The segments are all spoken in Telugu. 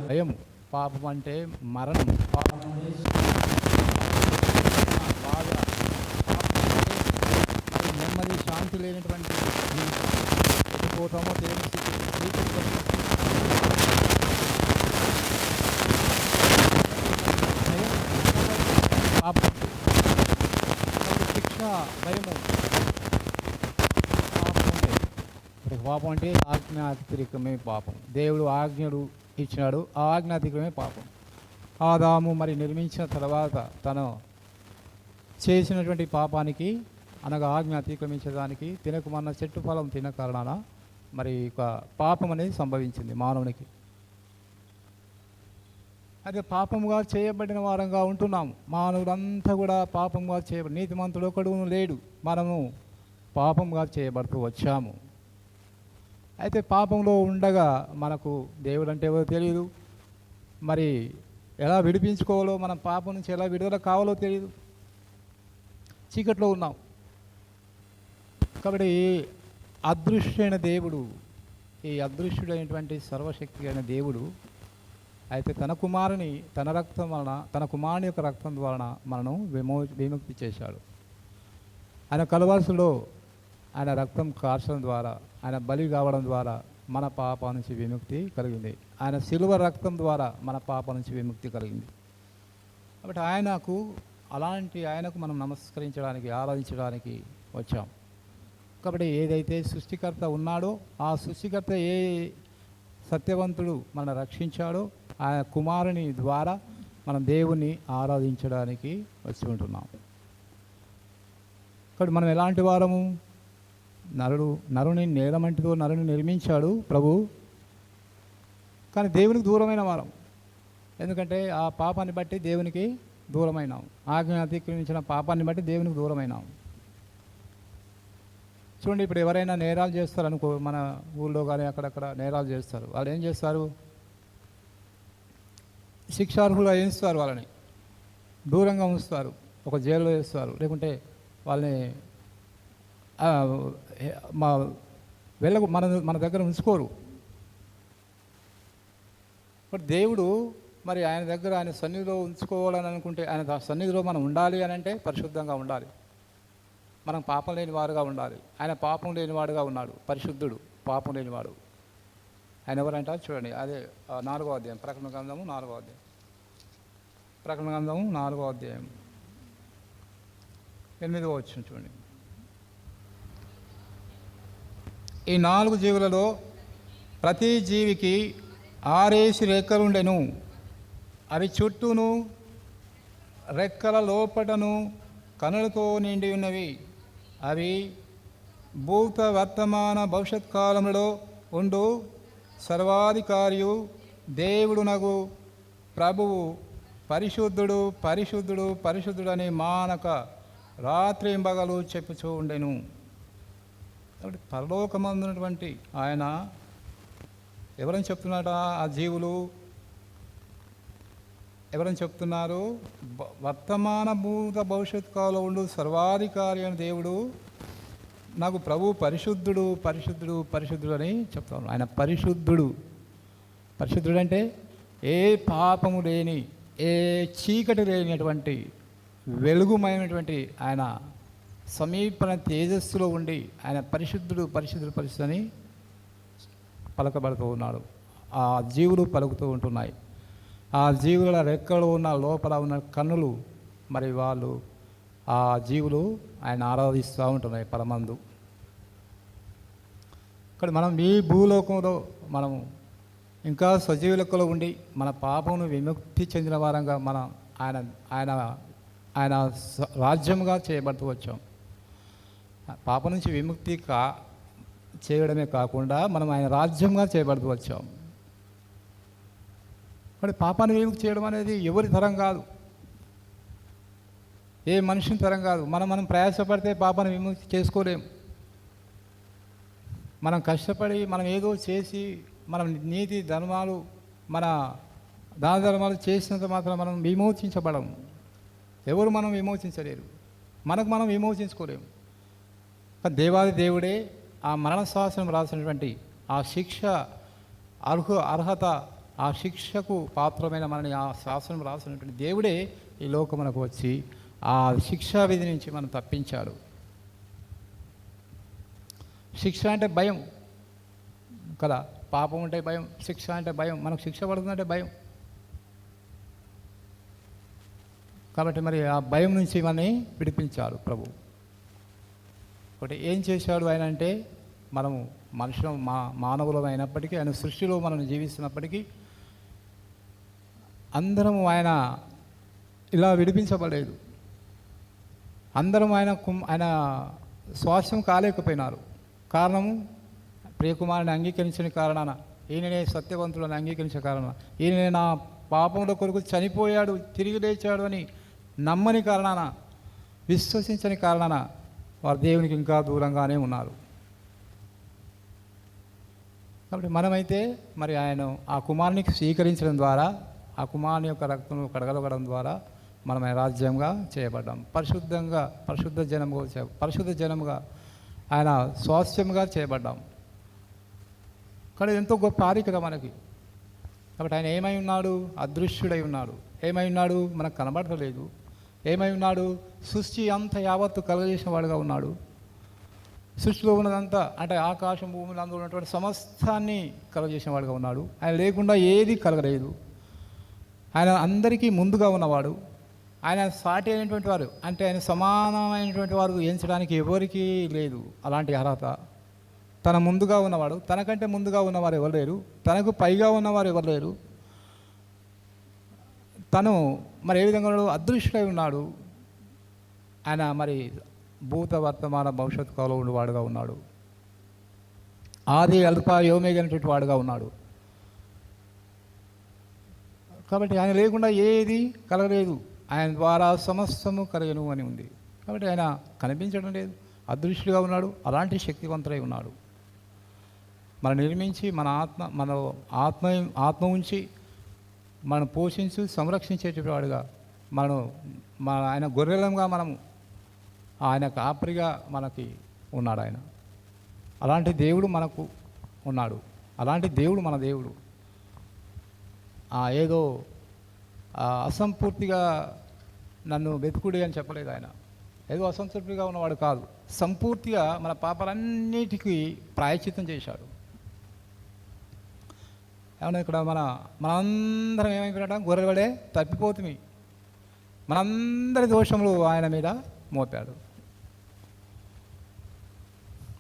భయము, పాపం అంటే మరణం, పాపం అంటే బాధ, నెమ్మది, శాంతి లేనటువంటి పోతామో దేవుని పాపం, శిక్ష, భయము. పాపం అంటే ఆజ్ఞాతిక్రమే పాపం. దేవుడు ఆజ్ఞలు ఇచ్చినాడు, ఆ ఆజ్ఞాతిక్రమే పాపం. ఆదాము మరి నిర్మించిన తర్వాత తను చేసినటువంటి పాపానికి, అనగా ఆజ్ఞ అతిక్రమించడానికి, తినకుమన్న చెట్టు ఫలం తిన కారణాన మరి ఒక పాపం అనేది సంభవించింది మానవునికి. అదే పాపముగా చేయబడిన వారంగా ఉంటున్నాము. మానవులంతా కూడా పాపంగా చేయబడి, నీతిమంతుడు ఒకడు లేడు, మనము పాపంగా చేయబడుతూ వచ్చాము. అయితే పాపంలో ఉండగా మనకు దేవుడు అంటే ఎవరో తెలియదు, మరి ఎలా విడిపించుకోవాలో, మనం పాపం నుంచి ఎలా విడుదల కావాలో తెలియదు, చీకట్లో ఉన్నాం. కాబట్టి అదృశ్యమైన దేవుడు, ఈ అదృశ్యుడైనటువంటి సర్వశక్తి అయిన దేవుడు అయితే తన కుమారుని, తన రక్తం వలన, తన కుమారుని యొక్క రక్తం ద్వారా మనను విముక్తి చేశాడు. ఆయన కలవరసులో ఆయన రక్తం కార్చడం ద్వారా, ఆయన బలి కావడం ద్వారా మన పాప నుంచి విముక్తి కలిగింది. ఆయన శిలువ రక్తం ద్వారా మన పాప నుంచి విముక్తి కలిగింది. కాబట్టి ఆయనకు మనం నమస్కరించడానికి, ఆరాధించడానికి వచ్చాం. కాబట్టి ఏదైతే సృష్టికర్త ఉన్నాడో, ఆ సృష్టికర్త ఏ సత్యవంతుడు మనం రక్షించాడో, ఆయన కుమారుని ద్వారా మనం దేవుణ్ణి ఆరాధించడానికి వచ్చి ఉంటున్నాం. కాబట్టి మనం ఎలాంటి వారము? నరుని నేలమంటితో నరుని నిర్మించాడు ప్రభు, కానీ దేవునికి దూరమైన వారం. ఎందుకంటే ఆ పాపాన్ని బట్టి దేవునికి దూరమైనాం, ఆజ్ఞ అతిక్రమించిన పాపాన్ని బట్టి దేవునికి దూరమైనాం. చూడండి, ఇప్పుడు ఎవరైనా నేరాలు చేస్తారనుకో, మన ఊళ్ళో కానీ అక్కడక్కడ నేరాలు చేస్తారు. వాళ్ళు ఏం చేస్తారు? శిక్షార్హులుగా వేస్తారు, వాళ్ళని దూరంగా ఉంచుతారు, ఒక జైల్లో వేస్తారు, లేకుంటే వాళ్ళని మన దగ్గర ఉంచుకోరు. బట్ దేవుడు మరి ఆయన దగ్గర, ఆయన సన్నిధిలో ఉంచుకోవాలని అనుకుంటే, ఆయన సన్నిధిలో మనం ఉండాలి అని అంటే పరిశుద్ధంగా ఉండాలి, మనం పాపం లేని వారుగా ఉండాలి. ఆయన పాపం లేనివాడుగా ఉన్నాడు, పరిశుద్ధుడు, పాపం లేనివాడు. ఆయన ఎవరంటారు చూడండి, అదే 4వ అధ్యాయం, ప్రకటన గ్రంథము 4వ అధ్యాయం, ప్రకటన గ్రంథము 4వ అధ్యాయం 8వ వచనం చూడండి. ఈ 4 జీవులలో ప్రతి జీవికి 6 రెక్కలుండెను, అవి చుట్టూను రెక్కల లోపటను కనులతో నిండి ఉన్నవి. అవి భూత వర్తమాన భవిష్యత్ కాలంలో ఉండు సర్వాధికారియు దేవుడునగు ప్రభువు పరిశుద్ధుడు, పరిశుద్ధుడు, పరిశుద్ధుడని మానక రాత్రింబగలు చెప్పుచూ ఉండెను. కాబట్టి పరలోకమందున్నటువంటి ఆయన ఎవరని చెప్తున్నాడ? ఆ జీవులు ఎవరని చెప్తున్నారు? వర్తమాన భూత భవిష్యత్ కాలంలో ఉండు సర్వాధికారి అయిన దేవుడు నాకు ప్రభు పరిశుద్ధుడు, పరిశుద్ధుడు, పరిశుద్ధుడు అని చెప్తాను. ఆయన పరిశుద్ధుడు. పరిశుద్ధుడు అంటే ఏ పాపము లేని, ఏ చీకటి లేనటువంటి వెలుగుమైనటువంటి ఆయన సమీపన తేజస్సులో ఉండి ఆయన పరిశుద్ధుడు, పరిశుద్ధుడు, పరిశుద్ధుడు అని పలకబడుతూ ఉన్నాడు. ఆ జీవులు పలుకుతూ ఉంటున్నాయి. ఆ జీవుల రెక్కలు ఉన్న లోపల ఉన్న కన్నులు, మరి వాళ్ళు ఆ జీవులు ఆయన ఆరాధిస్తూ ఉంటున్నాయి పరమందు. ఇక్కడ మనం ఈ భూలోకంలో మనము ఇంకా సజీవ లెక్కలో ఉండి మన పాపమును విముక్తి చెందిన వారంగా మనం ఆయన ఆయన ఆయన రాజ్యముగా చేయబడుతూ వచ్చాం. పాపం నుంచి విముక్తి చేయడమే కాకుండా మనం ఆయన రాజ్యంగా చేయబడుతూ వచ్చాం. కానీ పాపాన్ని విముక్తి చేయడం అనేది ఎవరి తరం కాదు, ఏ మనిషిని తరం కాదు. మనం ప్రయాసపడితే పాపాన్ని విముక్తి చేసుకోలేము. మనం కష్టపడి మనం ఏదో చేసి మనం నీతి ధర్మాలు, మన దాన ధర్మాలు చేసినంత మాత్రం మనం విమోచించబడము. ఎవరు మనం విమోచించలేరు, మనం విమోచించుకోలేము. దేవాది దేవుడే ఆ మరణ శాసనం రాసినటువంటి ఆ శిక్ష, అర్హత, ఆ శిక్షకు పాత్రమైన మనని ఆ శాసనం రాసినటువంటి దేవుడే ఈ లోకమునకు వచ్చి ఆ శిక్షా విధి నుంచి మనం తప్పించాడు. శిక్ష అంటే భయం కదా, పాపం అంటే భయం, శిక్ష అంటే భయం, మనకు శిక్ష పడుతుందంటే భయం. కాబట్టి మరి ఆ భయం నుంచి మనని విడిపించాడు ప్రభు. ఒకటి ఏం చేశాడు ఆయన అంటే, మనము మనుషులం, మానవులం అయినప్పటికీ, ఆయన సృష్టిలో మనం జీవిస్తున్నప్పటికీ అందరము ఆయన ఇలా విడిపించబడలేదు. అందరం ఆయన స్వాస్థ్యం కాలేకపోయినారు. కారణము ప్రియకుమారుని అంగీకరించిన కారణాన, ఈయననే సత్యవంతులను అంగీకరించిన కారణాన, ఈయన నా పాపంలో కొరకు చనిపోయాడు, తిరిగి లేచాడు అని నమ్మని కారణాన, విశ్వసించని కారణాన వారు దేవునికి ఇంకా దూరంగానే ఉన్నారు. కాబట్టి మనమైతే మరి ఆయన ఆ కుమారునికి స్వీకరించడం ద్వారా, ఆ కుమారుని యొక్క రక్తం కడగలగడం ద్వారా మనం రాజ్యంగా చేయబడ్డాం. పరిశుద్ధ జనముగా ఆయన స్వాస్థ్యంగా చేయబడ్డాం. కానీ ఎంతో గొప్ప ఆరికగా మనకి. కాబట్టి ఆయన ఏమై ఉన్నాడు? అదృశ్యుడై ఉన్నాడు. ఏమై ఉన్నాడు? మనకు కనబడలేదు. ఏమై ఉన్నాడు? సృష్టి అంతా యావత్తు కలగజేసిన వాడుగా ఉన్నాడు. సృష్టిలో ఉన్నదంతా అంటే ఆకాశం, భూములు, అందులో ఉన్నటువంటి సమస్తాన్ని కలగజేసిన వాడుగా ఉన్నాడు. ఆయన లేకుండా ఏది కలగలేదు. ఆయన అందరికీ ముందుగా ఉన్నవాడు. ఆయన సాటి అయినటువంటి వారు అంటే ఆయన సమానమైనటువంటి వారు ఎంచడానికి ఎవరికీ లేదు అలాంటి అర్హత. తన ముందుగా ఉన్నవాడు, తనకంటే ముందుగా ఉన్నవారు ఎవరు లేరు, తనకు పైగా ఉన్నవారు ఎవరు లేరు. తను మరి ఏ విధంగా ఉన్నాడు? అదృష్టుడై ఉన్నాడు. ఆయన మరి భూత, వర్తమాన, భవిష్యత్తు కాలంలో ఉన్నవాడుగా ఉన్నాడు. ఆది, అల్ప, యోమేగైనటువంటి వాడుగా ఉన్నాడు. కాబట్టి ఆయన లేకుండా ఏది కలగలేదు. ఆయన ద్వారా సమస్తము కలగను అని ఉంది. కాబట్టి ఆయన కనిపించడం లేదు, అదృష్టుగా ఉన్నాడు. అలాంటి శక్తివంతుడై ఉన్నాడు. మనం నిర్మించి మన ఆత్మ ఉంచి మనం పోషించి సంరక్షించేటవాడుగా ఆయన గొర్రెలంగా మనము ఆయన కాపరిగా మనకి ఉన్నాడు. ఆయన అలాంటి దేవుడు మనకు ఉన్నాడు. అలాంటి దేవుడు మన దేవుడు. ఏదో అసంపూర్తిగా నన్ను వెతుకుడి అని చెప్పలేదు ఆయన. ఏదో అసంతృప్తిగా ఉన్నవాడు కాదు, సంపూర్తిగా మన పాపాలన్నిటికీ ప్రాయశ్చిత్తం చేశాడు. ఏమన్నా ఇక్కడ మనందరం ఏమైపోయినట్ట? గొర్రెలబడే తప్పిపోతుంది. మనందరి దోషములు ఆయన మీద మోపాడు.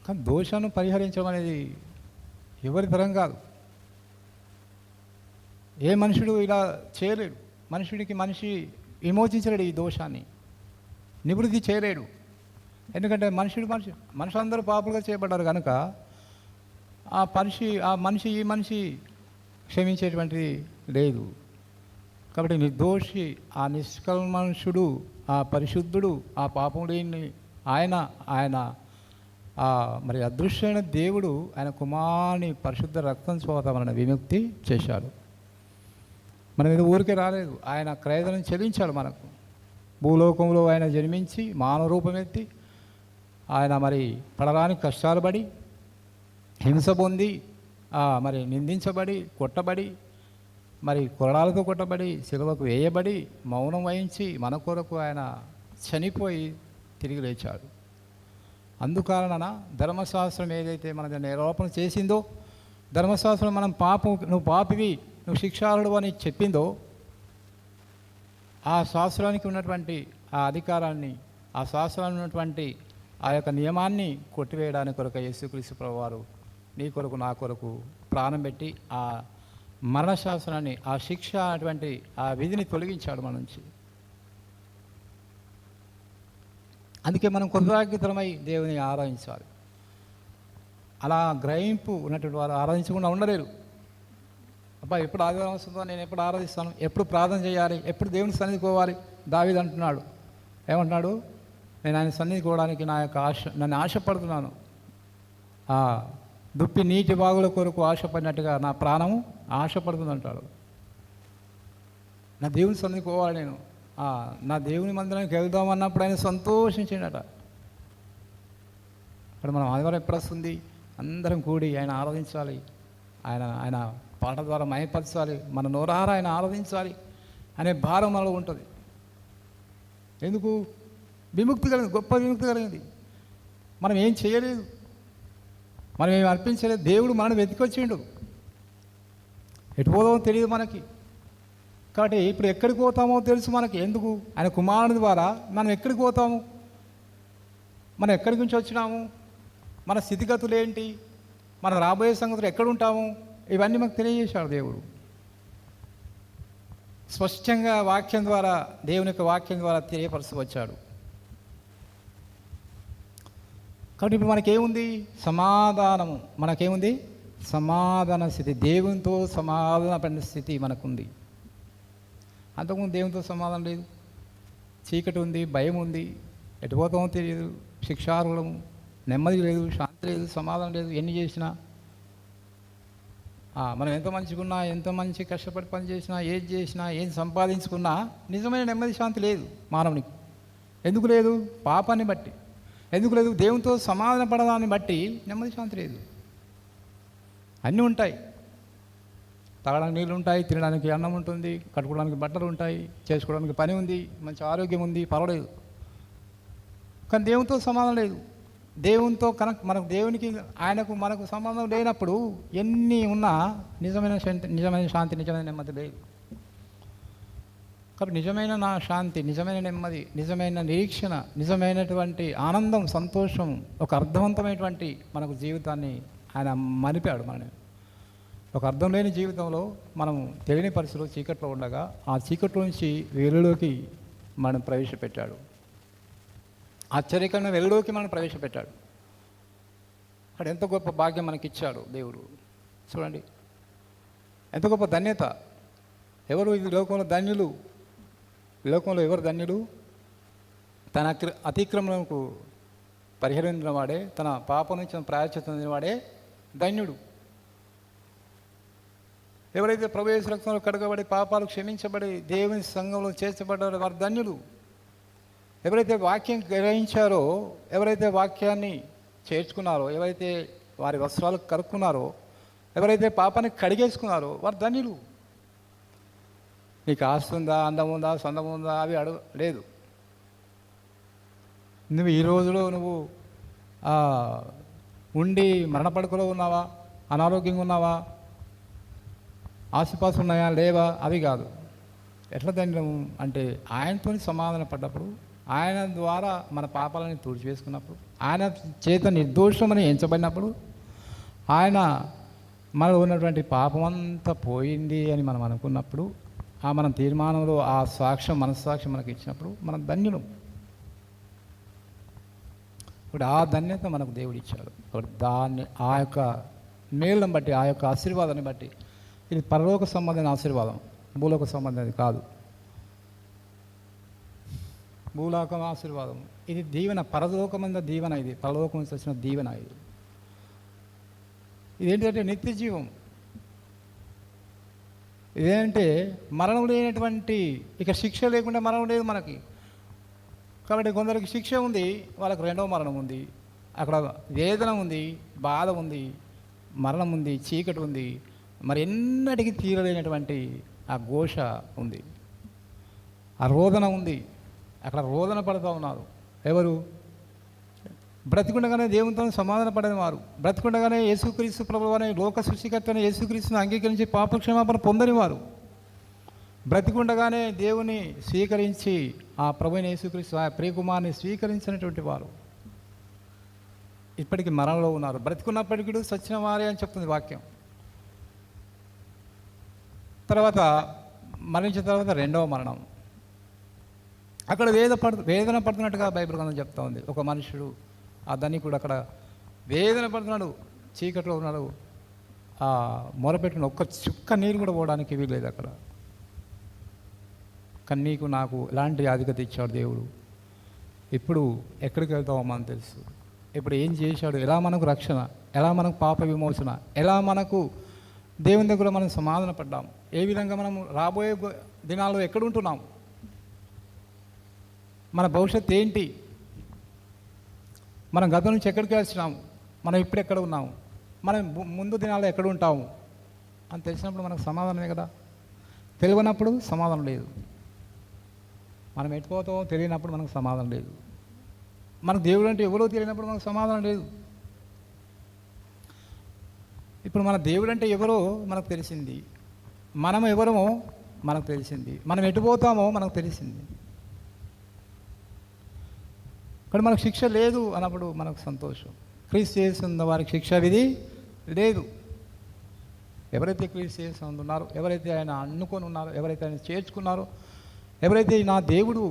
కానీ దోషాన్ని పరిహరించడం అనేది ఎవరి తరం కాదు. ఏ మనుషుడు ఇలా చేయలేడు. మనిషి విమోచించలేడు ఈ దోషాన్ని, నివృత్తి చేయలేడు. ఎందుకంటే మనుషులందరూ పాపులుగా చేయబడ్డారు కనుక ఈ మనిషి క్షమించేటువంటిది లేదు. కాబట్టి నిర్దోషి, ఆ నిష్కల్మషుడు, ఆ పరిశుద్ధుడు, ఆ పాపముడిని ఆయన మరి అదృశ్యమైన దేవుడు ఆయన కుమారుని పరిశుద్ధ రక్తం చేత మనల్ని విముక్తి చేశాడు. మన మీద ఊరికే రాలేదు. ఆయన క్రయధనం చెల్లించాడు మనకు. భూలోకంలో ఆయన జన్మించి మానవ రూపమెత్తి ఆయన మరి పడరాని కష్టాలు పడి, హింస పొంది, మరి నిందించబడి, కొట్టబడి, మరి కొరడాలతో కొట్టబడి, సిలువకు వేయబడి, మౌనం వహించి మన కొరకు ఆయన చనిపోయి తిరిగి లేచాడు. అందుకారణన ధర్మశాస్త్రం ఏదైతే మన నిరూపణ చేసిందో, ధర్మశాస్త్రం నువ్వు పాపివి, నువ్వు శిక్షార్హుడు అని చెప్పిందో, ఆ శాస్త్రానికి ఉన్నటువంటి ఆ అధికారాన్ని, ఆ శాస్త్రానికి ఉన్నటువంటి ఆ యొక్క నియమాన్ని కొట్టివేయడానికి కొరకు యేసుక్రీస్తు ప్రభువారు నీ కొరకు నా కొరకు ప్రాణం పెట్టి ఆ మరణశాస్త్రాన్ని, ఆ శిక్ష అటువంటి ఆ విధిని తొలగించాడు మన నుంచి. అందుకే మనం కృతజ్ఞతమై దేవుని ఆరాధించాలి. అలా గ్రహింపు ఉన్నటువంటి వారు ఆరాధించకుండా ఉండలేరు. ఎప్పుడు ఆదివారం వస్తుందో, నేను ఎప్పుడు ఆరాధిస్తాను, ఎప్పుడు ప్రార్థన చేయాలి, ఎప్పుడు దేవుని సన్నిధి పోవాలి. దావీదు అంటున్నాడు, ఏమంటున్నాడు? నేను ఆయన సన్నిధి పోవడానికి నన్ను ఆశపడుతున్నాను. దుప్పి నీటి బాగుల కొరకు ఆశపడినట్టుగా నా ప్రాణము ఆశపడుతుంది అంటాడు. నా దేవుని సన్నిధికి పోవాలి, నేను నా దేవుని మందిరానికి వెళ్దామన్నప్పుడు ఆయన సంతోషించిండట. అక్కడ మనం ఆదివారం ఎప్పుడు వస్తుంది? అందరం కూడి ఆయన ఆరాధించాలి, ఆయన ఆయన పాట ద్వారా మయపరచాలి, మన నోరారా ఆయన ఆరాధించాలి అనే భారం మనలో ఉంటుంది. ఎందుకు? విముక్తి కలిగింది, గొప్ప విముక్తి కలిగింది. మనం ఏం చేయలేదు, మనం ఏం అర్పించలేదు. దేవుడు మనల్ని వెతికొచ్చిండు, ఎటు పోదామో తెలియదు మనకి. కాబట్టి ఇప్పుడు ఎక్కడికి పోతామో తెలుసు మనకి. ఎందుకు? ఆయన కుమారుని ద్వారా మనం ఎక్కడికి పోతాము, మనం ఎక్కడి నుంచి వచ్చినాము, మన స్థితిగతులు ఏంటి, మనం రాబోయే సంగతులు ఎక్కడుంటాము, ఇవన్నీ మనకు తెలియజేశాడు దేవుడు. స్పష్టంగా వాక్యం ద్వారా, దేవుని యొక్క వాక్యం ద్వారా తెలియపరచవచ్చాడు. కాబట్టి ఇప్పుడు మనకేముంది? సమాధానము. మనకేముంది? సమాధాన స్థితి, దేవునితో సమాధాన పడిన స్థితి మనకుంది. అంతకుముందు దేవునితో సమాధానం లేదు, చీకటి ఉంది, భయం ఉంది, ఎటు పోతామో తెలియదు, శిక్షార్హులము, నెమ్మది లేదు, శాంతి లేదు, సమాధానం లేదు. ఎన్ని చేసినా, మనం ఎంత మంచిగున్నా, ఎంత మంచి కష్టపడి పని చేసినా, ఏది చేసినా, ఏం సంపాదించుకున్నా నిజమైన నెమ్మది శాంతి లేదు మానవునికి. ఎందుకు లేదు? పాపాన్ని బట్టి. ఎందుకు లేదు? దేవునితో సమాధాన పడడాన్ని బట్టి నెమ్మది శాంతి లేదు. అన్నీ ఉంటాయి, తాగడానికి నీళ్ళు ఉంటాయి, తినడానికి అన్నం ఉంటుంది, కట్టుకోవడానికి బట్టలు ఉంటాయి, చేసుకోవడానికి పని ఉంది, మంచి ఆరోగ్యం ఉంది, పర్వాలేదు. కానీ దేవునితో సమాధానం లేదు. దేవునితో మనకు దేవునికి ఆయనకు మనకు సంబంధం లేనప్పుడు ఎన్ని ఉన్నా నిజమైన శాంతి, నిజమైన నెమ్మది లేదు. కాబట్టి నిజమైన నా శాంతి, నిజమైన నెమ్మది, నిజమైన నిరీక్షణ, నిజమైనటువంటి ఆనందం, సంతోషం, ఒక అర్థవంతమైనటువంటి మనకు జీవితాన్ని ఆయన మనిపాడు. మనని ఒక అర్థం లేని జీవితంలో మనం తెలియని పరిస్థితుల్లో చీకట్లో ఉండగా ఆ చీకట్లో నుంచి వెలుగులోకి మనం ప్రవేశపెట్టాడు. ఆశ్చర్యకరమైన వెలుగులోకి మనం ప్రవేశపెట్టాడు. అక్కడ ఎంత గొప్ప భాగ్యం మనకి ఇచ్చాడు దేవుడు. చూడండి, ఎంత గొప్ప ధన్యత. ఎవరు ఈ లోకంలో ధన్యులు? ఈ లోకంలో ఎవరు ధన్యులు? తన అతిక్రమణకు పరిహరించిన వాడే, తన పాపం నుంచి ప్రాయశ్చిత్తం వాడే ధన్యుడు. ఎవరైతే ప్రభు యేసు రక్తంలో కడగబడి పాపాలు క్షమించబడి దేవుని సంఘంలో చేర్చబడ్డారో వారు ధన్యులు. ఎవరైతే వాక్యం గ్రహించారో, ఎవరైతే వాక్యాన్ని చేర్చుకున్నారో, ఎవరైతే వారి వస్త్రాలు కరుక్కున్నారో, ఎవరైతే పాపాన్ని కడిగేసుకున్నారో వారు ధన్యులు. నీకు ఆస్తి ఉందా, అందం ఉందా, సొంతం ఉందా, అవి లేదు. నువ్వు ఈ రోజులో నువ్వు ఉండి మరణపడుకలో ఉన్నావా, అనారోగ్యంగా ఉన్నావా, ఆశపాసు ఉన్నాయా, లేవా, అవి కాదు. ఎట్లా ధన్యం అంటే ఆయనతో సమాధాన పడ్డప్పుడు, ఆయన ద్వారా మన పాపాలని తుడిచివేసుకున్నప్పుడు, ఆయన చేత నిర్దోషమని ఎంచబడినప్పుడు, ఆయన మనలో ఉన్నటువంటి పాపం అంతా పోయింది అని మనం అనుకున్నప్పుడు, మన తీర్మానంలో ఆ సాక్ష్యం, మనస్సాక్ష్యం మనకు ఇచ్చినప్పుడు మనం ధన్యులు. ఇప్పుడు ఆ ధన్యత మనకు దేవుడు ఇచ్చాడు. దాన్ని ఆ యొక్క మేలును బట్టి, ఆ యొక్క ఆశీర్వాదాన్ని బట్టి, ఇది పరలోక సంబంధమైన ఆశీర్వాదం, భూలోక సంబంధమైనది కాదు. భూలోకం ఆశీర్వాదం, ఇది దీవెన, పరలోకమంద దీవెన, ఇది పరలోకం నుంచి వచ్చిన దీవెన. ఇదేంటంటే నిత్య జీవం. ఇదేంటే మరణం లేనటువంటి, ఇక శిక్ష లేకుండా మరణం లేదు మనకి. కాబట్టి కొందరికి శిక్ష ఉంది, వాళ్ళకి రెండవ మరణం ఉంది, అక్కడ వేదన ఉంది, బాధ ఉంది, మరణం ఉంది, చీకటి ఉంది, మరి ఎన్నటికీ తీరలేనటువంటి ఆ ఘోష ఉంది, ఆ రోదన ఉంది. అక్కడ రోదన పడుతూ ఉన్నారు. ఎవరు? బ్రతికుండగానే దేవునితో సమాధాన పడని వారు, బ్రతికుండగానే యేసుక్రీస్తు ప్రభువు అనే లోక సృష్టికర్తని యేసుక్రీస్తుని అంగీకరించి పాపక్షమాపణ పొందని వారు, బ్రతికుండగానే దేవుని స్వీకరించి ఆ ప్రభుని యేసుక్రీస్తు ఆ ప్రియకుమార్ని స్వీకరించినటువంటి వారు ఇప్పటికీ మరణంలో ఉన్నారు. బ్రతికున్నప్పటికీ సచ్చిన వారే అని చెప్తుంది వాక్యం. తర్వాత మరణించిన తర్వాత రెండవ మరణం, అక్కడ వేదన పడుతున్నట్టుగా బైబిల్ గ్రంథం చెప్తా ఉంది. ఒక మనుషుడు, ఆ ధనికుడు అక్కడ వేదన పడుతున్నాడు, చీకట్లో ఉన్నాడు, ఆ మొరపెట్టిన ఒక్క చుక్క నీరు కూడా పోవడానికి వీల్లేదు అక్కడ. కానీ నీకు నాకు ఎలాంటి ఆధిక్యత ఇచ్చాడు దేవుడు. ఇప్పుడు ఎక్కడికి వెళ్తామో మనకు తెలుసు. ఇప్పుడు ఏం చేశాడు, ఎలా మనకు రక్షణ, ఎలా మనకు పాప విమోచన, ఎలా మనకు దేవుని దగ్గర మనం సమాధాన పడ్డాము, ఏ విధంగా మనం రాబోయే దినాల్లో ఎక్కడుంటున్నాము, మన భవిష్యత్తు ఏంటి, మనం గతం నుంచి ఎక్కడికి వచ్చినాము, మనం ఇప్పుడు ఎక్కడ ఉన్నాము, మనం ముందు దినాల్లో ఎక్కడ ఉంటాము, అని తెలిసినప్పుడు మనకు సమాధానమే కదా. తెలియనప్పుడు సమాధానం లేదు. మనం ఎట్టుపోతామో తెలియనప్పుడు మనకు సమాధానం లేదు. మనకు దేవుడు అంటే ఎవరో తెలియనప్పుడు మనకు సమాధానం లేదు. ఇప్పుడు మన దేవుడు అంటే ఎవరో మనకు తెలిసింది, మనం ఎవరమో మనకు తెలిసింది, మనం ఎటుపోతామో మనకు తెలిసింది. కానీ మనకు శిక్ష లేదు అన్నప్పుడు మనకు సంతోషం. క్రీస్తు యేసున్న వారికి శిక్ష విధి లేదు. ఎవరైతే క్రీస్తు యేసు ఉన్నారో, ఎవరైతే ఆయన అన్నుకొని ఉన్నారో, ఎవరైతే ఆయన చేర్చుకున్నారో, ఎవరైతే నా దేవుడు,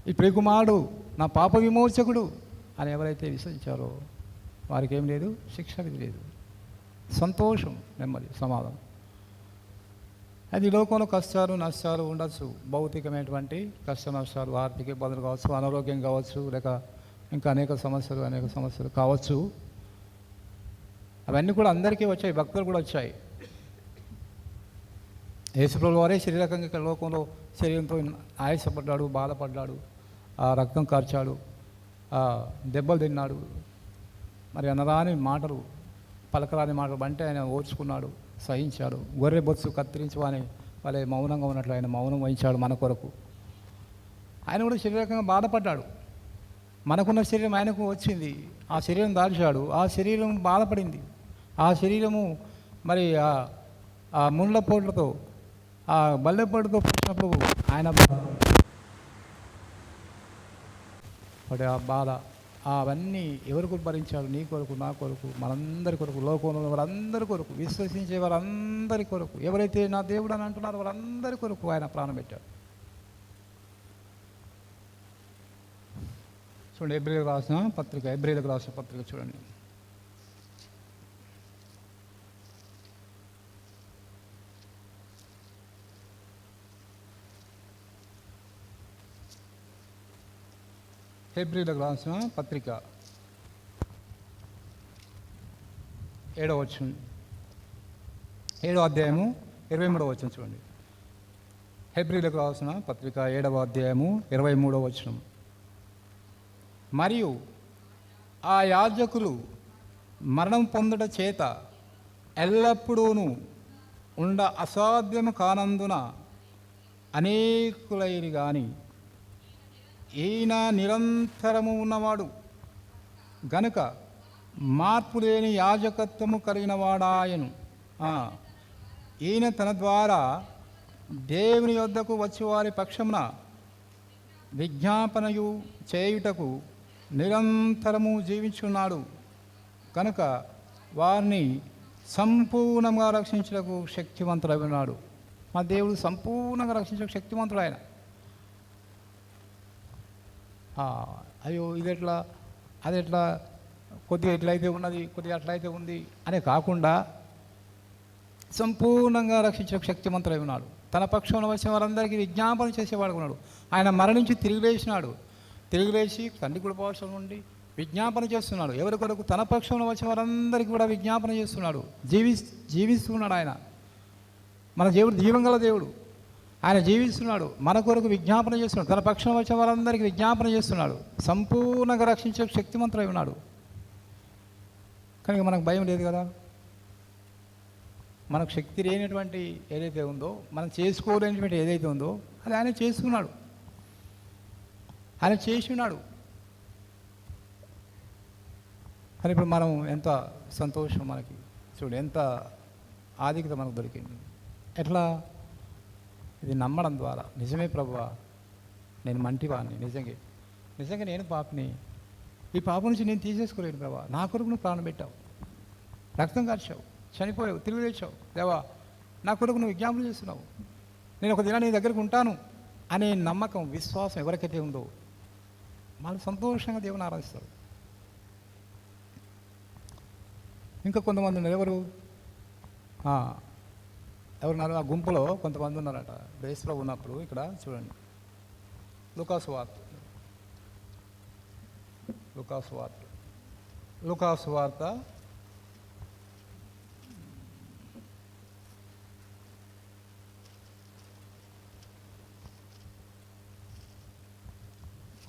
ఈ ప్రియకుమారుడు, నా పాప విమోచకుడు అని ఎవరైతే విశ్వసించారో వారికి ఏం లేదు, శిక్ష విధి లేదు. సంతోషం, నెమ్మది, సమాధానం. అది లోకంలో కష్టాలు నష్టాలు ఉండొచ్చు, భౌతికమైనటువంటి కష్ట నష్టాలు, ఆర్థిక ఇబ్బందులు కావచ్చు, అనారోగ్యం కావచ్చు, లేక ఇంకా అనేక సమస్యలు కావచ్చు. అవన్నీ కూడా అందరికీ వచ్చాయి, భక్తులు కూడా వచ్చాయి. యేసుప్రభువు వారే శరీరకంగా లోకంలో శరీరంతో ఆయాసపడ్డాడు, బాధపడ్డాడు, రక్తం కార్చాడు, దెబ్బలు తిన్నాడు, మరి అనరాని మాటలు, పలకరాని మాటలు అంటే ఆయన ఓర్చుకున్నాడు, సహించాడు. గొర్రె బొత్సు కత్తిరించి వాళ్ళే మౌనంగా ఉన్నట్లు ఆయన మౌనం వహించాడు మన కొరకు. ఆయన కూడా శరీరకంగా బాధపడ్డాడు. మనకున్న శరీరం ఆయనకు వచ్చింది, ఆ శరీరం దాల్చాడు, ఆ శరీరం బాధపడింది. ఆ శరీరము మరి ఆ ముళ్ళ పోట్లతో, ఆ బల్లెపోటుతో పుట్టినప్పుడు ఆయన పడే ఆ బాధ, అవన్నీ ఎవరి కొరకు భరించాడు? నీ కొరకు, నా కొరకు, మనందరి కొరకు, లోకంలో వారందరి కొరకు, విశ్వసించే వారందరి కొరకు, ఎవరైతే నా దేవుడు అని అంటున్నారో వారందరి కొరకు ఆయన ప్రాణం పెట్టాడు. చూడండి, హెబ్రీయులకు రాసిన పత్రిక చూడండి. హెబ్రీయులకు రాసిన పత్రిక 7వ వచనం, 7వ అధ్యాయము 23వ వచనం చూడండి. హెబ్రీయులకు రాసిన పత్రిక 7వ అధ్యాయము 23వ వచనం. మరియు ఆ యాజకులు మరణం పొందుట చేత ఎల్లప్పుడూను ఉండ అసాధ్యము కానందున అనేకులైరి గాని ఈయన నిరంతరము ఉన్నవాడు గనుక మార్పు లేని యాజకత్వము కలిగిన వాడాయను. ఈయన తన ద్వారా దేవుని యొద్దకు వచ్చి వారి పక్షమున విజ్ఞాపనయు చేయుటకు నిరంతరము జీవించున్నాడు కనుక వారిని సంపూర్ణంగా రక్షించుటకు శక్తివంతుడై ఉన్నాడు. మా దేవుడు సంపూర్ణంగా రక్షించడానికి శక్తివంతుడు ఆయన. అయ్యో ఇది ఎట్లా, అది ఎట్లా, కొద్దిగా ఎట్లయితే ఉన్నది, కొద్దిగా అట్లయితే ఉంది అనే కాకుండా సంపూర్ణంగా రక్షించే శక్తిమంతుడై ఉన్నాడు. తన పక్షంలో వచ్చిన వారందరికీ విజ్ఞాపన చేసేవాడు ఉన్నాడు. ఆయన మరణించి తిరిగి లేచి తండ్రి కుడిపార్శ్వం నుండి విజ్ఞాపన చేస్తున్నాడు. ఎవరి కొరకు? తన పక్షంలో వచ్చిన వారందరికీ కూడా విజ్ఞాపన చేస్తున్నాడు. జీవిస్తున్నాడు ఆయన. మన దేవుడు జీవంగల దేవుడు. ఆయన జీవిస్తున్నాడు, మన కొరకు విజ్ఞాపన చేస్తున్నాడు. తన పక్షం వచ్చిన వారందరికీ విజ్ఞాపన చేస్తున్నాడు. సంపూర్ణంగా రక్షించే శక్తిమంతుడై ఉన్నాడు. కనుక మనకు భయం లేదు కదా. మనకు శక్తి లేనటువంటి ఏదైతే ఉందో, మనం చేసుకోలేనటువంటి ఏదైతే ఉందో అది ఆయన చేస్తున్నాడు, ఆయన చేసి ఉన్నాడు. కానీ ఇప్పుడు మనం ఎంత సంతోషం మనకి, చూడు ఎంత ఆధిక్యత మనకు దొరికింది. ఎట్లా? ఇది నమ్మడం ద్వారా. నిజమే ప్రభువా, నేను మంటివాడిని, నిజంగా నేను పాపని, ఈ పాపం నుంచి నేను తీసేసుకోలేను ప్రభా. నా కొరకు నువ్వు ప్రాణం పెట్టావు, రక్తం కార్చావు, చనిపోయావు, తిరిగి లేచావు దేవా, నా కొరకు నువ్వు విజ్ఞాపన చేస్తున్నావు, నేను ఒక దిన నీ దగ్గరకు ఉంటాను అనే నమ్మకం, విశ్వాసం ఎవరికైతే ఉందో వాళ్ళు సంతోషంగా దేవుని ఆరాధిస్తారు. ఇంకా కొంతమంది ఉన్నారు. ఎవరున్నారు? ఆ గుంపులో కొంతమంది ఉన్నారట బేస్లో ఉన్నప్పుడు. ఇక్కడ చూడండి, లూకాసు వార్త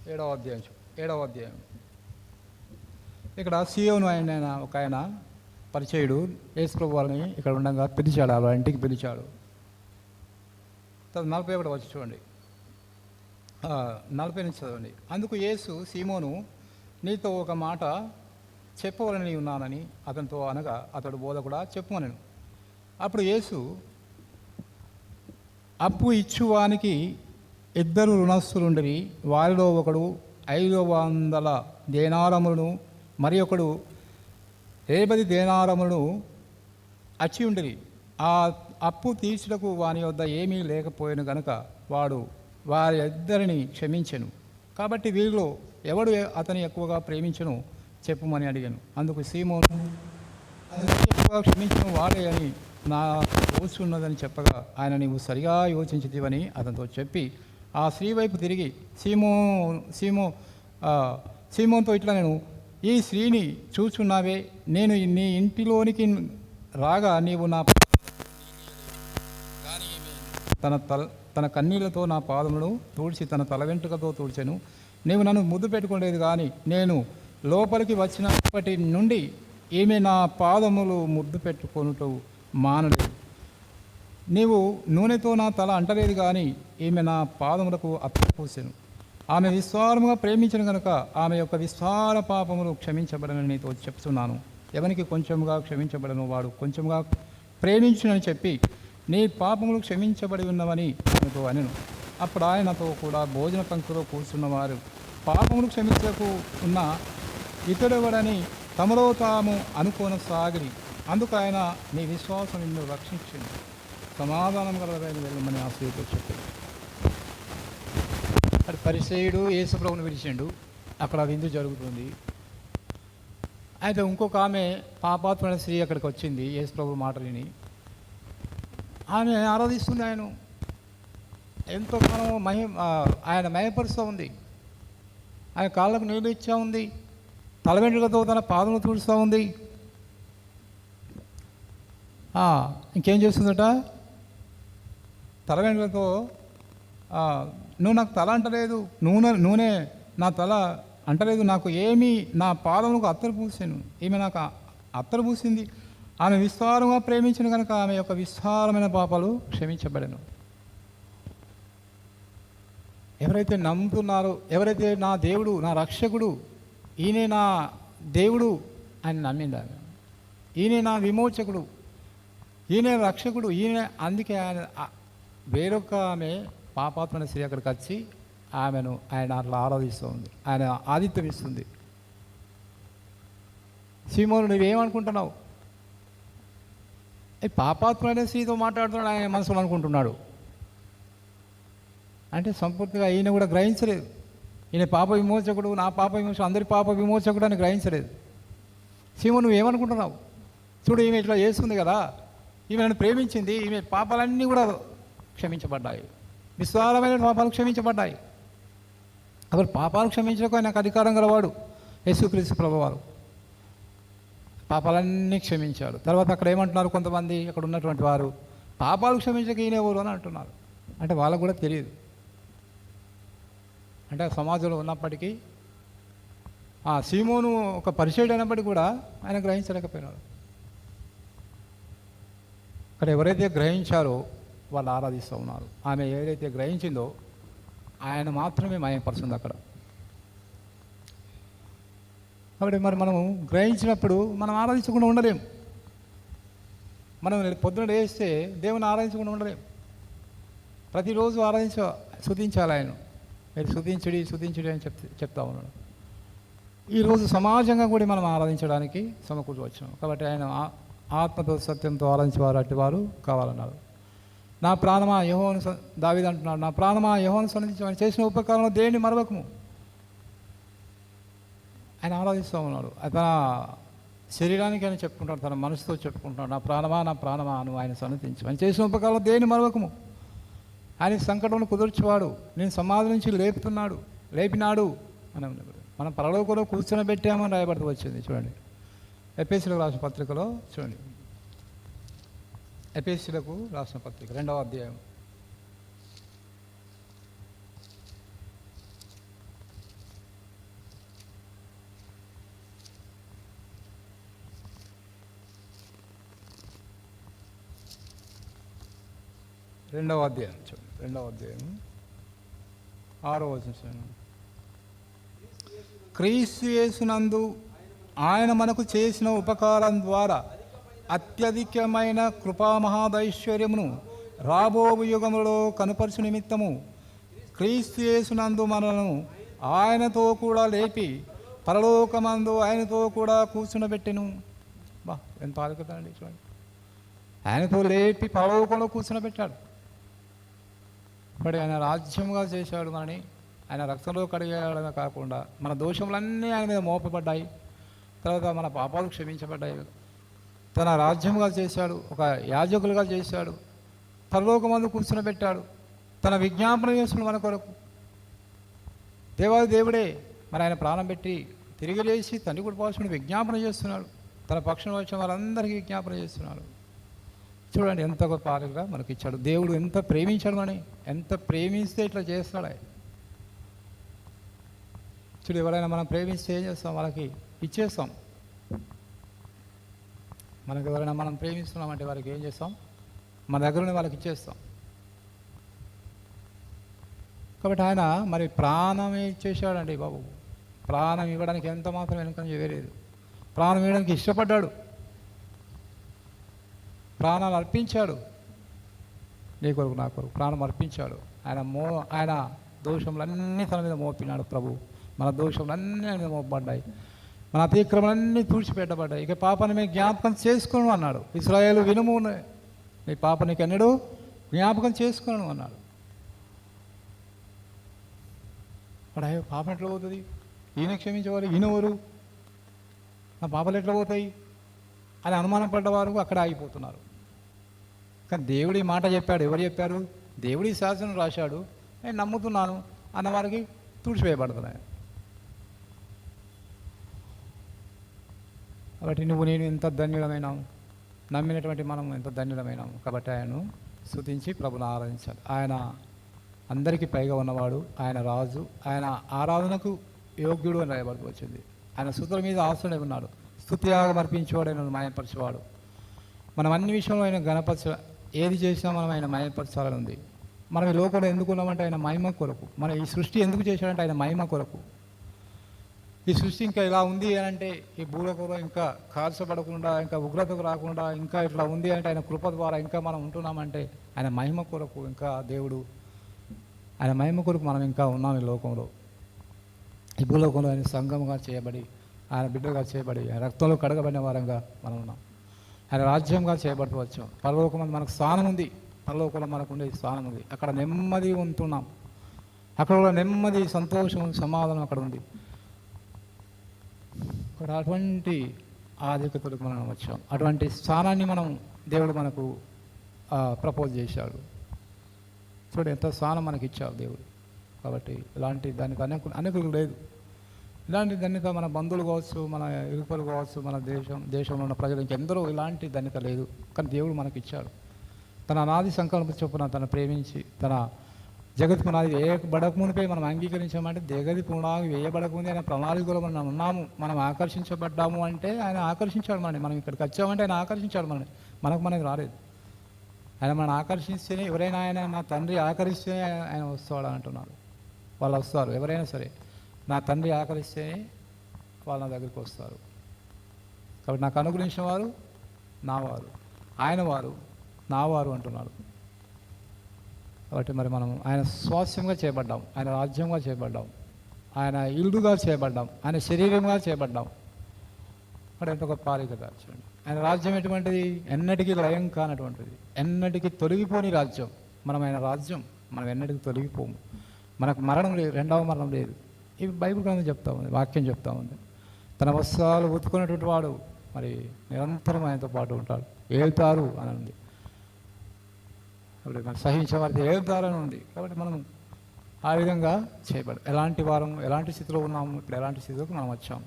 7వ అధ్యాయం. ఇక్కడ సియోను ఆయన ఒక ఆయన పరిచయుడు యేసుప్రభు వారిని ఇక్కడ ఉండగా పిలిచాడు, వాళ్ళ ఇంటికి పిలిచాడు. 41 వచ్చి చూడండి, 40 నుంచి చదవండి. అందుకు యేసు సీమోను, నీతో ఒక మాట చెప్పవలని ఉన్నానని అతనితో అనగా, అతడు బోధకుడా చెప్పుమనెను. అప్పుడు యేసు, అప్పు ఇచ్చువానికి 2 రుణస్థులుండిరి. వారిలో ఒకడు 500 దేనారములను, మరి ఒకడు 50 దేనారములను అచ్చి ఉండిరి. ఆ అప్పు తీర్చుటకు వాని వద్ద ఏమీ లేకపోయాను గనుక వాడు వారి ఇద్దరిని క్షమించెను. కాబట్టి వీరిలో ఎవడు అతని ఎక్కువగా ప్రేమించను చెప్పుమని అడిగాను. అందుకు సీమోను, ఎక్కువగా క్షమించను వాడే అని నా తోచున్నదని చెప్పగా, ఆయన నీవు సరిగా యోచించితివని అతనితో చెప్పి ఆ స్త్రీ వైపు తిరిగి సీమోన్తో ఇట్లా, నేను ఈ స్త్రీని చూచున్నావే, నేను నీ ఇంటిలోనికి రాగా నీవు నా తన కన్నీళ్లతో నా పాదములను తూడ్చి తన తల వెంట్రుకతో తూడ్చాను. నీవు నన్ను ముద్దు పెట్టుకునేది కానీ నేను లోపలికి వచ్చినప్పటి నుండి ఈమె నా పాదములు ముద్దు పెట్టుకొనుటూ మానలేదు. నీవు నూనెతో నా తల అంటలేదు కానీ ఈమె నా పాదములకు అత్తరు పూసాను. ఆమె విస్తారముగా ప్రేమించిన కనుక ఆమె యొక్క విస్తార పాపములు క్షమించబడనని నీతో చెప్తున్నాను. ఎవరికి కొంచెముగా క్షమించబడను వాడు కొంచెముగా ప్రేమించునని చెప్పి, నీ పాపములు క్షమించబడి ఉన్నవని ఆమెతో అనెను. అప్పుడు ఆయనతో కూడా భోజన పంక్తిలో కూర్చున్నవారు పాపములు క్షమించకు ఉన్న ఇతడెవడని తమలో తాము అనుకోనసాగిరి. అందుకు ఆయన, నీ విశ్వాసం నిన్ను రక్షించింది, సమాధానం గలదైన వెళ్ళమని ఆ స్త్రీతో చెప్పాడు. అది పరిసయ్యుడు యేసుప్రభుని పిలిచిండు. అక్కడ విందు జరుగుతుంది. అయితే ఇంకొక ఆమె పాపాత్మైన స్త్రీ అక్కడికి వచ్చింది. యేసుప్రభు మాట విని ఆమె ఆరాధిస్తుంది. ఆయన ఎంతో కాలం ఆయన మయపరుస్తూ ఉంది. ఆయన కాళ్ళకు నీళ్ళు ఇచ్చా ఉంది. తల వెంట్రుకతో తన పాదములు తుడుస్తూ ఉంది. ఇంకేం చేస్తుందట, తల వెంట్రుకతో, నువ్వు నాకు తల అంటలేదు, నూనె నా తల అంటలేదు, నాకు ఏమీ నా పాదములకు అత్తరు పూసాను, ఈమె నాకు అత్తరు పూసింది. ఆమె విస్తారంగా ప్రేమించిన కనుక ఆమె యొక్క విస్తారమైన పాపాలు క్షమించబడను. ఎవరైతే నమ్ముతున్నారో, ఎవరైతే నా దేవుడు నా రక్షకుడు, ఈయనే నా దేవుడు అని నమ్మింది ఆమె, ఈయనే నా విమోచకుడు, ఈయనే రక్షకుడు, ఈయన, అందుకే ఆయన వేరొక ఆమె పాపాత్మైన స్త్రీ అక్కడికి వచ్చి ఆయన అట్లా ఆరాధిస్తూ ఉంది, ఆయన ఆతిథ్యం ఇస్తుంది. సీమోను, నువ్వేమనుకుంటున్నావు? పాపాత్మైన స్త్రీతో మాట్లాడుతున్నాడు ఆయన మనసులో అనుకుంటున్నాడు. అంటే సంపూర్తిగా ఈయన కూడా గ్రహించలేదు. ఈయన పాప విమోచకుడు, నా పాప విమోచకుడు, అందరి పాప విమోచకుడు అని గ్రహించలేదు. సీమోను, నువ్వేమనుకుంటున్నావు? చూడు, ఈమె ఇట్లా చేస్తుంది కదా, ఈమె నన్ను ప్రేమించింది, ఈమె పాపాలన్నీ కూడా క్షమించబడ్డాయి, విస్తారమైన పాపాలు క్షమించబడ్డాయి. అప్పుడు పాపాలు క్షమించడానికి నాకు అధికారం గలవాడు యేసుక్రీస్తు ప్రభువారు. పాపాలన్నీ క్షమించాడు. తర్వాత అక్కడ ఏమంటున్నారు కొంతమంది అక్కడ ఉన్నటువంటి వారు, పాపాలు క్షమించక ఈయన ఎవరు అని అంటున్నారు. అంటే వాళ్ళకు కూడా తెలియదు. అంటే సమాజంలో ఉన్నప్పటికీ సీమోను ఒక పరిచయుడు అయినప్పటికీ కూడా ఆయన గ్రహించలేకపోయినాడు. అక్కడ ఎవరైతే గ్రహించారో వాళ్ళు ఆరాధిస్తూ ఉన్నారు. ఆమె ఏదైతే గ్రహించిందో ఆయన మాత్రమే మయపరుస్తుంది అక్కడ. కాబట్టి మరి మనం గ్రహించినప్పుడు మనం ఆరాధించకుండా ఉండలేం. మనం పొద్దున లేస్తే దేవుని ఆరాధించకుండా ఉండలేం. ప్రతిరోజు స్తుతించాలి ఆయన. మీరు స్తుతించుడి అని చెప్తా ఉన్నాడు. ఈరోజు సమాజంగా కూడా మనం ఆరాధించడానికి సమకూర్చి వచ్చాం. కాబట్టి ఆయన ఆత్మతో సత్యంతో ఆరాధించేవారు అట్టివారు కావాలన్నారు. నా ప్రాణమా యెహోవాను, దావీదు అంటున్నాడు, నా ప్రాణమా యెహోవాను సన్నిధించమని చేసిన ఉపకారంలో దేన్ని మరవకము. ఆయన ఆరాధిస్తూ ఉన్నాడు. తన శరీరానికి ఆయన చెప్పుకుంటాడు, తన మనసుతో చెప్పుకుంటున్నాడు, నా ప్రాణమా నువ్వు ఆయన సన్నిధించు, ఆయన చేసిన ఉపకారంలో దేన్ని మరవకము. ఆయన సంకటంలో కుదుర్చేవాడు, నేను సమాధి నుంచి లేపినాడు అని. మనం పరలోకంలో కూర్చొని పెట్టామని రాయబడుతూ వచ్చింది. చూడండి, ఎఫెసీయులకు రాసిన పత్రికలో చూడండి, ఎఫెసీయులకు రాసిన పత్రిక 2వ అధ్యాయం 2 రెండవ అధ్యాయం చూడండి, 2వ అధ్యాయం 6వ వచనం. క్రీస్తు యేసునందు ఆయన మనకు చేసిన ఉపకారం ద్వారా అత్యధికమైన కృపామహాదైశ్వర్యమును రాబోవు యుగములలో కనుపరచు నిమిత్తము క్రీస్తు యేసునందు మనలను ఆయనతో కూడా లేపి పరలోకమందు ఆయనతో కూడా కూర్చునబెట్టెను. బా ఎంత ఆలోచనండి చూడండి. ఆయనతో లేపి పరలోకంలో కూర్చునబెట్టాడు. మరి ఆయన రాజ్యముగా చేశాడు మనని. ఆయన రక్తంలో కడిగేయడమే కాకుండా మన దోషములన్నీ ఆయన మీద మోపబడ్డాయి. తర్వాత మన పాపాలు క్షమించబడ్డాయి. తన రాజ్యముగా చేశాడు, ఒక యాజకులుగా చేశాడు, పరలోకమందు కూర్చునబెట్టాడు. తన విజ్ఞాపన చేస్తున్నాడు మన కొరకు. దేవాది దేవుడే మరి ఆయన ప్రాణం పెట్టి తిరిగి లేచి తండ్రి కూడా పాల్చుకుని విజ్ఞాపన చేస్తున్నాడు. తన పక్షం వచ్చిన వాళ్ళందరికీ విజ్ఞాపన చేస్తున్నాడు. చూడండి ఎంత గొప్ప ఆలుగా మనకి ఇచ్చాడు. దేవుడు ఎంత ప్రేమించాడు అని, ఎంత ప్రేమిస్తే ఇట్లా చేస్తాడు. చూడు, ఎవరైనా మనం ప్రేమిస్తే ఏం చేస్తాం? వాళ్ళకి ఇచ్చేస్తాం. మనకు ఎవరైనా మనం ప్రేమిస్తున్నామంటే వారికి ఏం చేస్తాం? మన దగ్గరనే వాళ్ళకి ఇచ్చేస్తాం. కాబట్టి ఆయన మరి ప్రాణమే ఇచ్చేసాడండి బాబు. ప్రాణం ఇవ్వడానికి ఎంత మాత్రం వెనుకని వేరేది. ప్రాణం ఇవ్వడానికి ఇష్టపడ్డాడు, ప్రాణాలు అర్పించాడు. నీ కొరకు నా కొరకు ప్రాణం అర్పించాడు. ఆయన దోషములన్నీ తన మీద మోపినాడు ప్రభు. మన దోషములన్నీ ఆయన మీద మోపబడ్డాయి. మన అతిక్రమలన్నీ తుడిచిపెట్టబడ్డాయి. ఇక పాపని మేము జ్ఞాపకం చేసుకోను అన్నాడు. ఇశ్రాయేలు వినుము, నీ పాప నీకు ఎన్నడూ జ్ఞాపకం చేసుకోను అన్నాడు. వాడు అయ్యో పాపం ఎట్లా పోతుంది, ఈయన క్షమించేవారు ఈయనవరు, నా పాపలు ఎట్లా పోతాయి అని అనుమానం పడ్డవారు అక్కడ ఆగిపోతున్నారు. కానీ దేవుడి మాట చెప్పాడు. ఎవరు చెప్పారు? దేవుడి శాసనం రాశాడు, నేను నమ్ముతున్నాను అన్నవారికి తుడిచివేయబడుతున్నాయి. కాబట్టి నువ్వు నేను ఎంత ధన్యులమైనాము, నమ్మినటువంటి మనం ఎంత ధన్యులమైనాము. కాబట్టి ఆయనను స్తుతించి ప్రభుని ఆరాధించాలి. ఆయన అందరికీ పైగా ఉన్నవాడు, ఆయన రాజు, ఆయన ఆరాధనకు యోగ్యుడు అని రాయబడుతూ వచ్చింది. ఆయన స్తుతుల మీద ఆశనే ఉన్నాడు. స్తుతియాగం అర్పించేవాడు, ఆయన మాయపరచేవాడు. మనం అన్ని విషయంలో ఆయన గణపరచ, ఏది చేసినా మనం ఆయన మాయపరచాలని ఉంది. మనం ఈ లోకంలో ఎందుకున్నామంటే ఆయన మహిమ కొరకు. మన ఈ సృష్టి ఎందుకు చేశాడంటే ఆయన మహిమ కొరకు. ఈ సృష్టి ఇంకా ఇలా ఉంది అని అంటే, ఈ భూలోకంలో ఇంకా కాల్చబడకుండా, ఇంకా ఉగ్రతకు రాకుండా ఇంకా ఇట్లా ఉంది అంటే ఆయన కృప ద్వారా ఇంకా మనం ఉంటున్నామంటే ఆయన మహిమ కొరకు. ఇంకా దేవుడు ఆయన మహిమ కొరకు మనం ఇంకా ఉన్నాం ఈ లోకంలో. ఈ భూలోకంలో ఆయన సంఘముగా చేయబడి, ఆయన బిడ్డగా చేయబడి, ఆయన రక్తంలో కడగబడిన వారంగా మనం ఉన్నాం. ఆయన రాజ్యంగా చేయబడుతూ వచ్చాం. పరలోకం మనకు స్థానం ఉంది. పరలోకంలో మనకు ఉండే స్థానం ఉంది. అక్కడ నెమ్మది ఉంటున్నాం. అక్కడ కూడా నెమ్మది, సంతోషం, సమాధానం అక్కడ ఉంది. అక్కడ అటువంటి ఆధిక్యతలకు మనం వచ్చాం. అటువంటి స్థానాన్ని మనం దేవుడు మనకు ప్రపోజ్ చేశాడు. చూడు ఎంత స్థానం మనకి ఇచ్చాడు దేవుడు. కాబట్టి ఇలాంటి దానికి అనేకులు లేదు. ఇలాంటి ధన్యత మన బంధువులు కావచ్చు, మన ఇరుపలు కావచ్చు, మన దేశంలో ఉన్న ప్రజలు ఇంకెందరో ఇలాంటి ధన్యత లేదు. కానీ దేవుడు మనకి ఇచ్చాడు. తన అనాది సంకల్ప చొప్పున తను ప్రేమించి, తన జగత్ పునాది వేయబడకమునిపై మనం అంగీకరించామంటే, జగతి పునాది వేయబడకముందే ఆయన ప్రణాళికలో మనం ఉన్నాము, మనం ఆకర్షించబడ్డాము అంటే ఆయన ఆకర్షించాడు మనని. మనం ఇక్కడికి వచ్చామంటే ఆయన ఆకర్షించాడు మనని. మనకి రాలేదు. ఆయన మనం ఆకర్షిస్తేనే, ఎవరైనా ఆయన నా తండ్రి ఆకరిస్తేనే ఆయన వస్తాడు అంటున్నాడు. వాళ్ళు వస్తారు, ఎవరైనా సరే నా తండ్రి ఆకరిస్తేనే వాళ్ళ నా దగ్గరికి వస్తారు. కాబట్టి నాకు అనుగ్రహించిన వారు నా వారు, ఆయన వారు నా వారు అంటున్నాడు. కాబట్టి మరి మనం ఆయన స్వాస్యంగా చేయబడ్డాం, ఆయన రాజ్యంగా చేయబడ్డాం, ఆయన ఇల్లుగా చేయబడ్డాం, ఆయన శరీరంగా చేయబడ్డాం. మరి ఎంత గొప్ప పాలికత చూడండి. ఆయన రాజ్యం ఎటువంటిది? ఎన్నటికీ లయం కానటువంటిది, ఎన్నటికీ తొలగిపోని రాజ్యం. మనం ఆయన రాజ్యం, మనం ఎన్నటికీ తొలగిపోము. మనకు మరణం లేదు, రెండవ మరణం లేదు. ఇవి బైబిల్ గ్రంథం చెప్తా ఉంది, వాక్యం చెప్తా ఉంది. తన వస్త్రాలు ఉతుకున్నటువంటి వాడు మరి నిరంతరం ఆయనతో పాటు ఉంటాడు, ఏళ్తారు అని ఉంది. కాబట్టి మనం సహించే వారికి ఏళ్తారని ఉంది. కాబట్టి మనం ఆ విధంగా చేయబడి ఎలాంటి వారం, ఎలాంటి స్థితిలో ఉన్నాము, ఇప్పుడు ఎలాంటి స్థితిలోకి మనం వచ్చాము.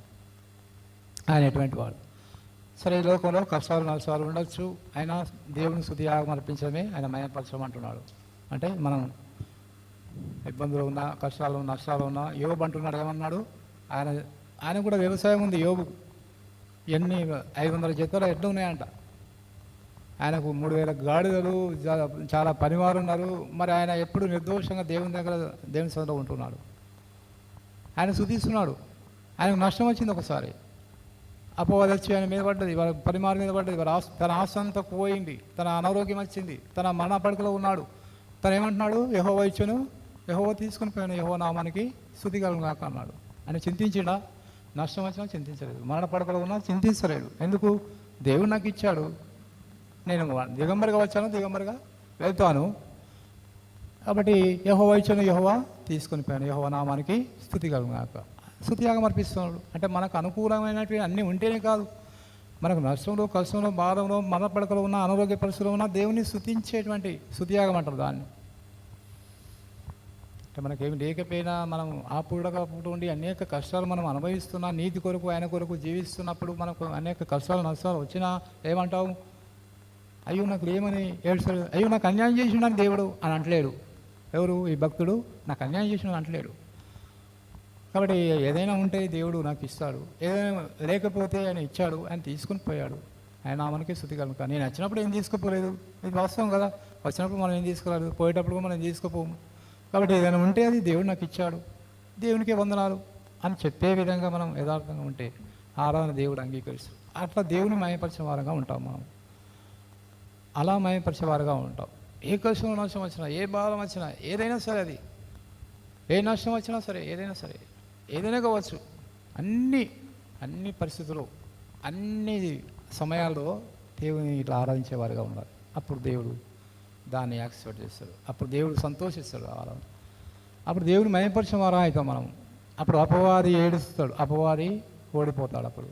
ఆయన ఎటువంటి వాడు. సరే, ఈ లోకంలో కష్టాలు నష్టాలు ఉండొచ్చు, అయినా దేవుని స్తుతియాగం అర్పించడమే ఆయన మయపరచమంటున్నాడు. అంటే మనం ఇబ్బందులు ఉన్నా, కష్టాలు ఉన్నా, నష్టాలు ఉన్నా, యోబు అంటున్నాడు ఏమన్నాడు? ఆయన కూడా వ్యవసాయం ఉంది. యోబు ఎన్ని 500 జతలు ఎడ్లు ఉన్నాయంట. ఆయనకు 3000 గాడిదలు, చాలా పనివారు ఉన్నారు. మరి ఆయన ఎప్పుడు నిర్దోషంగా దేవుని దగ్గర దేవుని సొంత ఉంటున్నాడు. ఆయన స్తుతిస్తున్నాడు. ఆయనకు నష్టం వచ్చింది ఒకసారి, అపవాది వచ్చి ఆయన మీద పడ్డది, వాళ్ళ పనివారి మీద పడ్డది, తన ఆస్తి అంతా పోయింది, తన అనారోగ్యం వచ్చింది, తన మరణ పడకలో ఉన్నాడు. తను ఏమంటున్నాడు? యెహోవా ఇచ్చును, యెహోవా తీసుకుని పోయాను, యెహోవా నామానికి స్తుతి కలుగును గాక అన్నాడు. ఆయన చింతించిండా? నష్టం వచ్చినా చింతించలేదు, మరణ పడకలో ఉన్నా చింతించలేడు. ఎందుకు? దేవుడు నాకు ఇచ్చాడు, నేను దిగంబరిగా వచ్చాను, దిగంబరిగా వెళ్తాను. కాబట్టి యెహోవా ఇచ్చాను, యెహోవా తీసుకొని పోయాను, యెహోవా నామానికి స్తుతి కలుగును గాక. స్తుతియాగం అర్పిస్తున్నాడు. అంటే మనకు అనుకూలమైనటువంటి అన్నీ ఉంటేనే కాదు, మనకు నష్టంలో, కష్టంలో, బాధంలో, మరణపడకలో ఉన్న, అనారోగ్య పరిస్థితుల్లో ఉన్న దేవుని స్తుతించేటువంటి స్తుతియాగం అంటారు దాన్ని. అంటే మనకేమి లేకపోయినా మనం ఆపుడగా ఉండి అనేక కష్టాలు మనం అనుభవిస్తున్నా, నీతి కొరకు ఆయన కొరకు జీవిస్తున్నప్పుడు మనకు అనేక కష్టాలు నష్టాలు వచ్చినా ఏమంటావు? అయ్యో నాకు లేమని ఏడుస్తాడు, అయ్యో నాకు అన్యాయం చేసినాడు దేవుడు అని అంటలేడు. ఎవరు? ఈ భక్తుడు నాకు అన్యాయం చేసినాడు అంటలేడు. కాబట్టి ఏదైనా ఉంటే దేవుడు నాకు ఇస్తాడు, ఏదైనా లేకపోతే ఆయన ఇచ్చాడు, ఆయన తీసుకుని పోయాడు, ఆయన నామానికి స్తుతి కలుగును. నేను వచ్చినప్పుడు ఏం తీసుకోపోలేదు, ఇది వాస్తవం కదా. వచ్చినప్పుడు మనం ఏం తీసుకురాదు, పోయేటప్పుడు మనం తీసుకుపోము. కాబట్టి ఏదైనా ఉంటే అది దేవుడు నాకు ఇచ్చాడు, దేవునికే వందనాలు అని చెప్పే విధంగా మనం యథార్థంగా ఉంటే ఆరాధన దేవుడు అంగీకరిస్తాడు. అట్లా దేవుని మయపరిచిన వారంగా ఉంటాం మనం. అలా మయపరిచే వారుగా ఉంటాం. ఏ కష్టం నష్టం వచ్చినా, ఏ బాధ వచ్చినా, ఏదైనా సరే, అది ఏ నష్టం వచ్చినా సరే, ఏదైనా సరే, ఏదైనా కావచ్చు, అన్ని పరిస్థితుల్లో, అన్ని సమయాల్లో దేవుని ఇట్లా ఆరాధించేవారుగా ఉండాలి. అప్పుడు దేవుడు దాన్ని యాక్సెప్ట్ చేస్తాడు, అప్పుడు దేవుడు సంతోషిస్తాడు ఆరాధన. అప్పుడు దేవుడు మయపరిచిన వారా అవుతాం మనం. అప్పుడు అపవాది ఏడుస్తాడు, అపవాది ఓడిపోతాడు. అప్పుడు